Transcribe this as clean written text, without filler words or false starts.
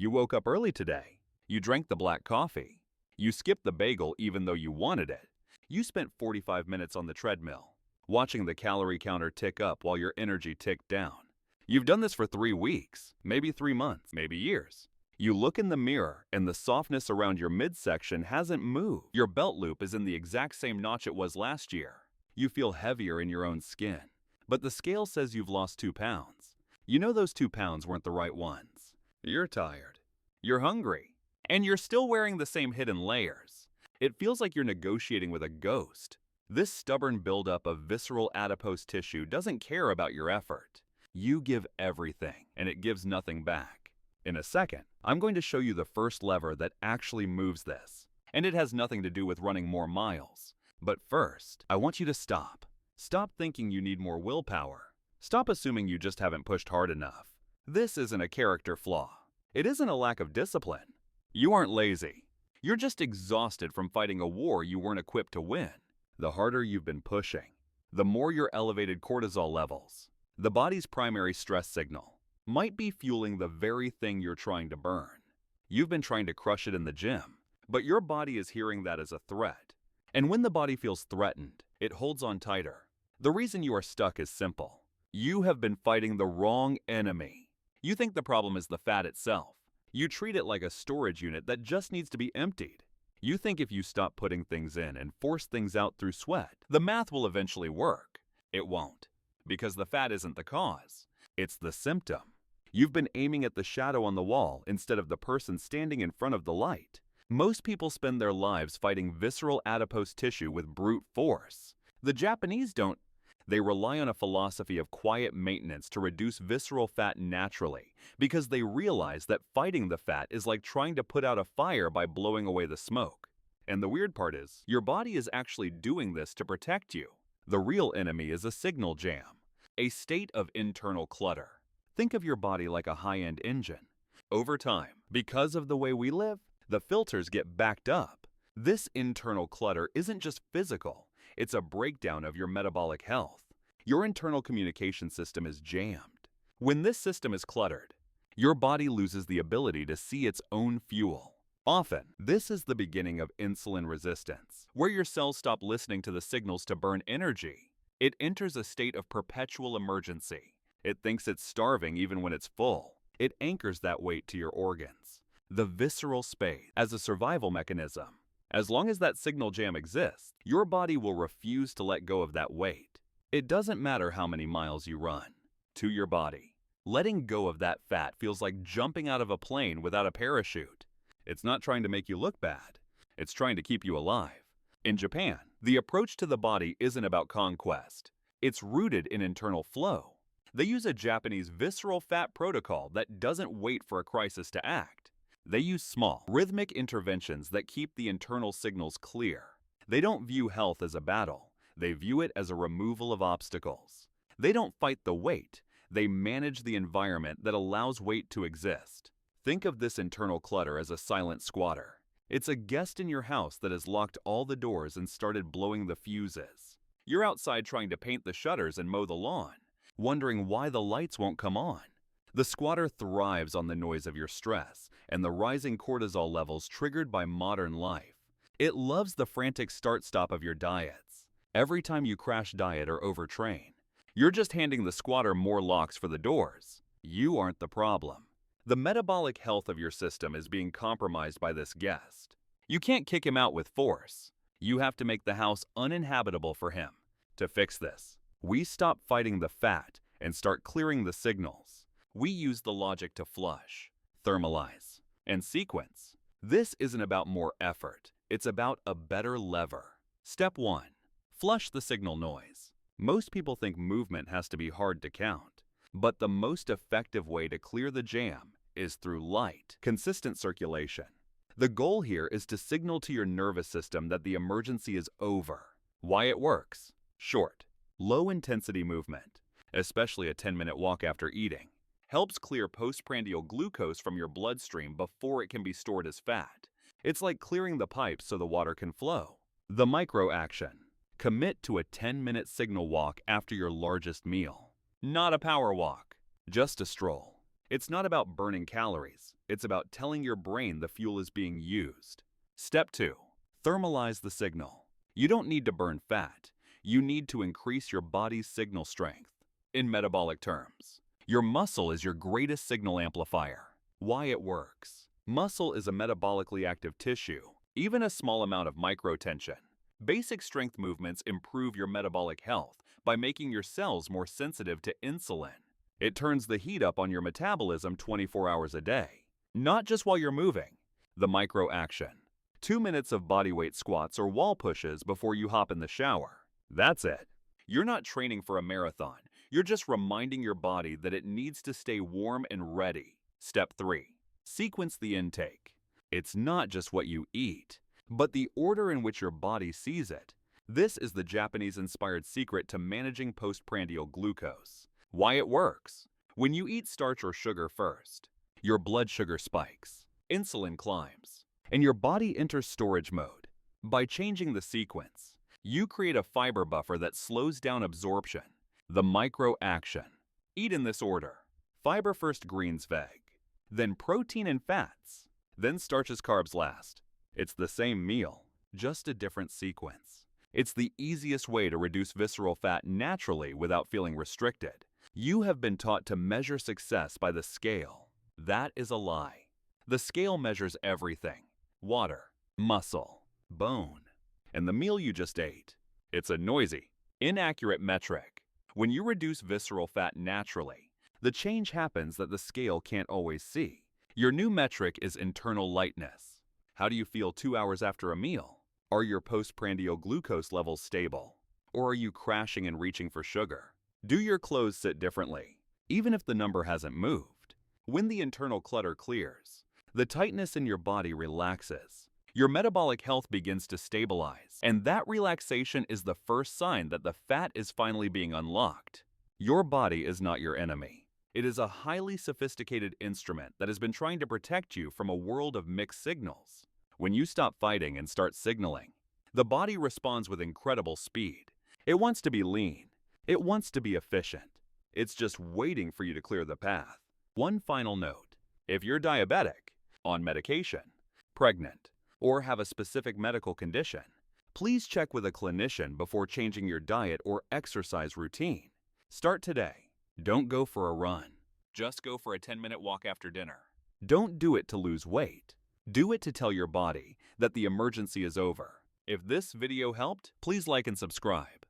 You woke up early today. You drank the black coffee. You skipped the bagel even though you wanted it. You spent 45 minutes on the treadmill, watching the calorie counter tick up while your energy ticked down. You've done this for 3 weeks, maybe 3 months, maybe years. You look in the mirror and the softness around your midsection hasn't moved. Your belt loop is in the exact same notch it was last year. You feel heavier in your own skin, but the scale says you've lost 2 pounds. You know those 2 pounds weren't the right ones. You're tired. You're hungry. And you're still wearing the same hidden layers. It feels like you're negotiating with a ghost. This stubborn buildup of visceral adipose tissue doesn't care about your effort. You give everything, and it gives nothing back. In a second, I'm going to show you the first lever that actually moves this. And it has nothing to do with running more miles. But first, I want you to stop. Stop thinking you need more willpower. Stop assuming you just haven't pushed hard enough. This isn't a character flaw. It isn't a lack of discipline. You aren't lazy. You're just exhausted from fighting a war you weren't equipped to win. The harder you've been pushing, the more your elevated cortisol levels, the body's primary stress signal, might be fueling the very thing you're trying to burn. You've been trying to crush it in the gym, but your body is hearing that as a threat. And when the body feels threatened, it holds on tighter. The reason you are stuck is simple. You have been fighting the wrong enemy. You think the problem is the fat itself. You treat it like a storage unit that just needs to be emptied. You think if you stop putting things in and force things out through sweat, the math will eventually work. It won't, because the fat isn't the cause. It's the symptom. You've been aiming at the shadow on the wall instead of the person standing in front of the light. Most people spend their lives fighting visceral adipose tissue with brute force. The Japanese don't. They rely on a philosophy of quiet maintenance to reduce visceral fat naturally because they realize that fighting the fat is like trying to put out a fire by blowing away the smoke. And the weird part is, your body is actually doing this to protect you. The real enemy is a signal jam, a state of internal clutter. Think of your body like a high-end engine. Over time, because of the way we live, the filters get backed up. This internal clutter isn't just physical. It's a breakdown of your metabolic health. Your internal communication system is jammed. When this system is cluttered, your body loses the ability to see its own fuel. Often, this is the beginning of insulin resistance, where your cells stop listening to the signals to burn energy. It enters a state of perpetual emergency. It thinks it's starving even when it's full. It anchors that weight to your organs. The visceral space as a survival mechanism. As long as that signal jam exists, your body will refuse to let go of that weight. It doesn't matter how many miles you run. To your body, letting go of that fat feels like jumping out of a plane without a parachute. It's not trying to make you look bad. It's trying to keep you alive. In Japan, the approach to the body isn't about conquest. It's rooted in internal flow. They use a Japanese visceral fat protocol that doesn't wait for a crisis to act. They use small, rhythmic interventions that keep the internal signals clear. They don't view health as a battle. They view it as a removal of obstacles. They don't fight the weight. They manage the environment that allows weight to exist. Think of this internal clutter as a silent squatter. It's a guest in your house that has locked all the doors and started blowing the fuses. You're outside trying to paint the shutters and mow the lawn, wondering why the lights won't come on. The squatter thrives on the noise of your stress and the rising cortisol levels triggered by modern life. It loves the frantic start-stop of your diets. Every time you crash diet or overtrain, you're just handing the squatter more locks for the doors. You aren't the problem. The metabolic health of your system is being compromised by this guest. You can't kick him out with force. You have to make the house uninhabitable for him. To fix this, we stop fighting the fat and start clearing the signals. We use the logic to flush, thermalize, and sequence. This isn't about more effort. It's about a better lever. Step 1. Flush the signal noise. Most people think movement has to be hard to count, but the most effective way to clear the jam is through light, consistent circulation. The goal here is to signal to your nervous system that the emergency is over. Why it works? Short, low-intensity movement, especially a 10-minute walk after eating, helps clear postprandial glucose from your bloodstream before it can be stored as fat. It's like clearing the pipes so the water can flow. The micro-action. Commit to a 10-minute signal walk after your largest meal. Not a power walk, just a stroll. It's not about burning calories. It's about telling your brain the fuel is being used. Step 2. Thermalize the signal. You don't need to burn fat. You need to increase your body's signal strength. In metabolic terms, your muscle is your greatest signal amplifier. Why it works. Muscle is a metabolically active tissue. Even a small amount of microtension. Basic strength movements improve your metabolic health by making your cells more sensitive to insulin. It turns the heat up on your metabolism 24 hours a day, not just while you're moving. The micro action. 2 minutes of bodyweight squats or wall pushes before you hop in the shower. That's it. You're not training for a marathon. You're just reminding your body that it needs to stay warm and ready. Step 3. Sequence the intake. It's not just what you eat, but the order in which your body sees it. This is the Japanese-inspired secret to managing postprandial glucose. Why it works. When you eat starch or sugar first, your blood sugar spikes, insulin climbs, and your body enters storage mode. By changing the sequence, you create a fiber buffer that slows down absorption. The micro action. Eat in this order. Fiber first, greens, veg. Then protein and fats. Then starches, carbs last. It's the same meal, just a different sequence. It's the easiest way to reduce visceral fat naturally without feeling restricted. You have been taught to measure success by the scale. That is a lie. The scale measures everything. Water, muscle, bone, and the meal you just ate. It's a noisy, inaccurate metric. When you reduce visceral fat naturally, the change happens that the scale can't always see. Your new metric is internal lightness. How do you feel 2 hours after a meal? Are your postprandial glucose levels stable? Or are you crashing and reaching for sugar? Do your clothes sit differently, even if the number hasn't moved? When the internal clutter clears, the tightness in your body relaxes. Your metabolic health begins to stabilize, and that relaxation is the first sign that the fat is finally being unlocked. Your body is not your enemy. It is a highly sophisticated instrument that has been trying to protect you from a world of mixed signals. When you stop fighting and start signaling, the body responds with incredible speed. It wants to be lean. It wants to be efficient. It's just waiting for you to clear the path. One final note. If you're diabetic, on medication, pregnant, or have a specific medical condition, please check with a clinician before changing your diet or exercise routine. Start today. Don't go for a run. Just go for a 10-minute walk after dinner. Don't do it to lose weight. Do it to tell your body that the emergency is over. If this video helped, please like and subscribe.